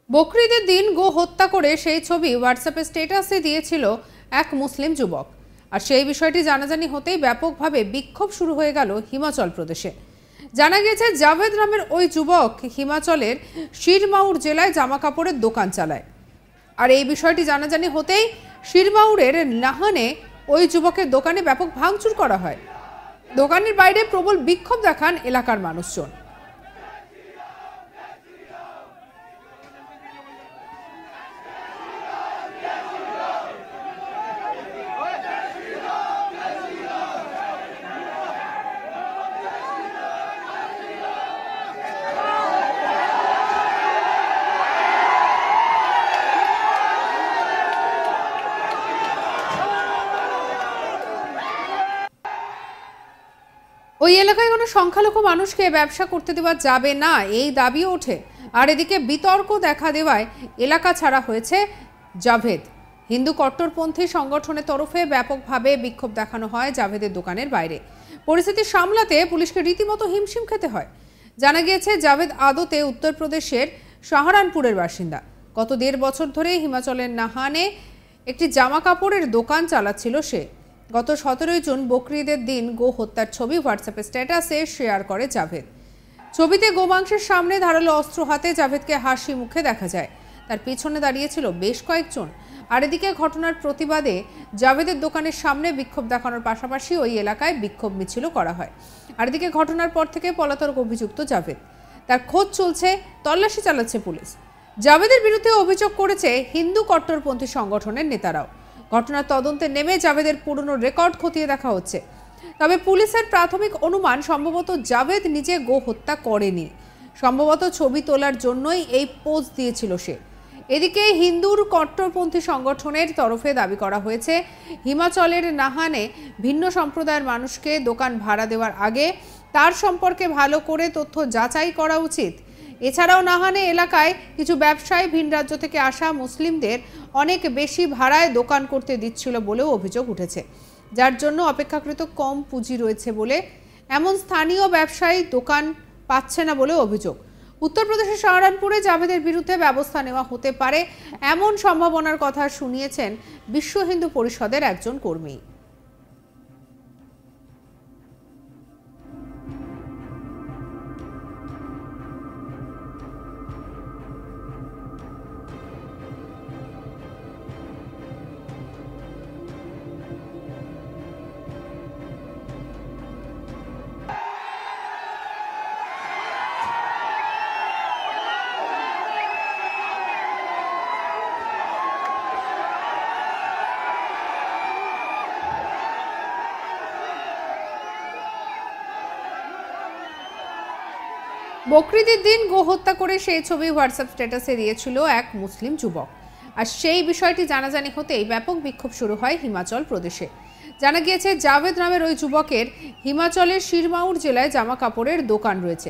বকরিদের দিন গো হত্যা করে সেই ছবি হোয়াটসঅ্যাপে স্ট্যাটাসে দিয়েছিল এক মুসলিম যুবক। আর সেই বিষয়টি জানাজানি হতেই ব্যাপকভাবে বিক্ষোভ শুরু হয়ে গেল হিমাচল প্রদেশে। জানা গেছে জাভেদ নামের ওই যুবক হিমাচলের শিরমাউর জেলায় জামা কাপড়ের দোকান চালায়। আর এই বিষয়টি জানাজানি হতেই শিরমাউরের নাহানে ওই যুবকের দোকানে ব্যাপক ভাঙচুর করা হয়। দোকানের বাইরে প্রবল বিক্ষোভ দেখান এলাকার মানুষজন। ওই এলাকায় কোনো সংখ্যালঘু মানুষকে ব্যবসা করতে দেওয়া যাবে না, এই দাবিও ওঠে। আর এদিকে বিতর্ক দেখা দেওয়ায় এলাকা ছাড়া হয়েছে জাভেদ। হিন্দু কট্টরপন্থী সংগঠনের তরফে ব্যাপকভাবে বিক্ষোভ দেখানো হয় জাভেদের দোকানের বাইরে। পরিস্থিতি সামলাতে পুলিশকে রীতিমতো হিমশিম খেতে হয়। জানা গিয়েছে জাভেদ আদতে উত্তরপ্রদেশের সাহারানপুরের বাসিন্দা। গত 1.5 বছর ধরে হিমাচলের নাহানে একটি জামা কাপড়ের দোকান চালাচ্ছিল সে। গত 17 জুন বকরিদের দিন গো হত্যার ছবি হোয়াটসঅ্যাপে স্ট্যাটাসে শেয়ার করে জাভেদ। ছবিতে গোমাংসের সামনে ধারালো অস্ত্র হাতে জাভেদকে হাসি মুখে দেখা যায়। তার পিছনে দাঁড়িয়েছিল বেশ কয়েকজন। আর এদিকে ঘটনার প্রতিবাদে জাভেদের দোকানের সামনে বিক্ষোভ দেখানোর পাশাপাশি ওই এলাকায় বিক্ষোভ মিছিলও করা হয়। আর এদিকে ঘটনার পর থেকে পলাতক অভিযুক্ত জাভেদ, তার খোঁজ চলছে, তল্লাশি চালাচ্ছে পুলিশ। জাভেদের বিরুদ্ধে অভিযোগ করেছে হিন্দু কট্টরপন্থী সংগঠনের নেতারাও। ঘটনার তদন্তে নেমে জাভেদের পুরনো রেকর্ড খতিয়ে দেখা হচ্ছে। তবে পুলিশের প্রাথমিক অনুমান সম্ভবত জাভেদ নিজে গো হত্যা করেনি, সম্ভবত ছবি তোলার জন্যই এই পোজ দিয়েছিল সে। এদিকে হিন্দুর কট্টরপন্থী সংগঠনের তরফে দাবি করা হয়েছে হিমাচলের নাহানে ভিন্ন সম্প্রদায়ের মানুষকে দোকান ভাড়া দেওয়ার আগে তার সম্পর্কে ভালো করে তথ্য যাচাই করা উচিত। এছাড়াও নাহানে এলাকায় কিছু ব্যবসায়ী ভিন রাজ্য থেকে আসা মুসলিমদের অনেক বেশি ভাড়ায় দোকান করতে দিচ্ছিল বলেও অভিযোগ উঠেছে, যার জন্য অপেক্ষাকৃত কম পুঁজি রয়েছে বলে এমন স্থানীয় ব্যবসায়ী দোকান পাচ্ছে না বলে অভিযোগ। উত্তরপ্রদেশের সাহারানপুরে জাভেদের বিরুদ্ধে ব্যবস্থা নেওয়া হতে পারে এমন সম্ভাবনার কথা শুনিয়েছেন বিশ্ব হিন্দু পরিষদের একজন কর্মী। বকরিদের দিন গো হত্যা করে সেই ছবি হোয়াটসঅ্যাপ স্ট্যাটাসে দিয়েছিল এক মুসলিম যুবক। আর সেই বিষয়টি জানাজানি হতেই ব্যাপক বিক্ষোভ শুরু হয় হিমাচল প্রদেশে। জানা গিয়েছে জাভেদ নামের ওই যুবকের হিমাচলের শিরমাউর জেলায় জামা কাপড়ের দোকান রয়েছে।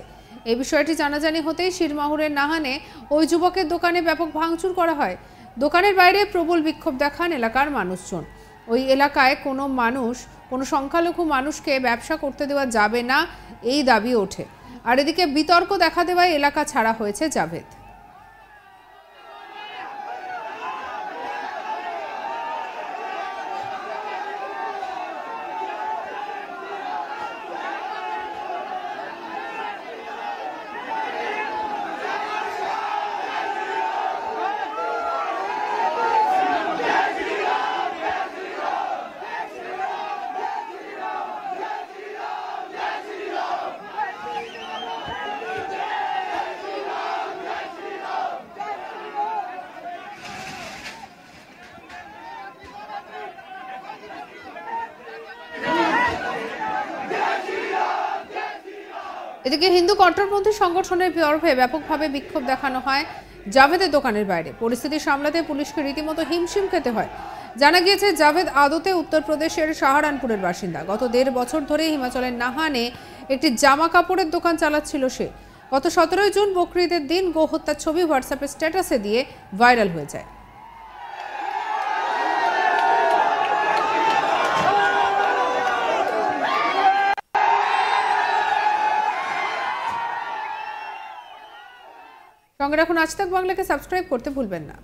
এই বিষয়টি জানাজানি হতেই শিরমাউরের নাহানে ওই যুবকের দোকানে ব্যাপক ভাঙচুর করা হয়। দোকানের বাইরে প্রবল বিক্ষোভ দেখান এলাকার মানুষজন। ওই এলাকায় কোনো সংখ্যালঘু মানুষকে ব্যবসা করতে দেওয়া যাবে না, এই দাবি ওঠে। আর এদিকে বিতর্ক দেখা দেওয়ায় এলাকা ছাড়া হয়েছে জাভেদ। এদিকে হিন্দু কট্টরপন্থী সংগঠনের তরফে ব্যাপকভাবে বিক্ষোভ দেখানো হয় জাভেদের দোকানের বাইরে। পরিস্থিতি সামলাতে পুলিশকে রীতিমতো হিমশিম খেতে হয়। জানা গিয়েছে জাভেদ আদতে উত্তরপ্রদেশের সাহারানপুরের বাসিন্দা। গত 1.5 বছর ধরে হিমাচলের নাহানে একটি জামা কাপড়ের দোকান চালাচ্ছিল সে। গত 17 জুন বকরিদের দিন গো হত্যার ছবি হোয়াটসঅ্যাপে স্ট্যাটাসে দিয়ে ভাইরাল হয়ে যায়। সঙ্গে রাখুন আজ তাক বাংলাকে, সাবস্ক্রাইব করতে ভুলবেন না।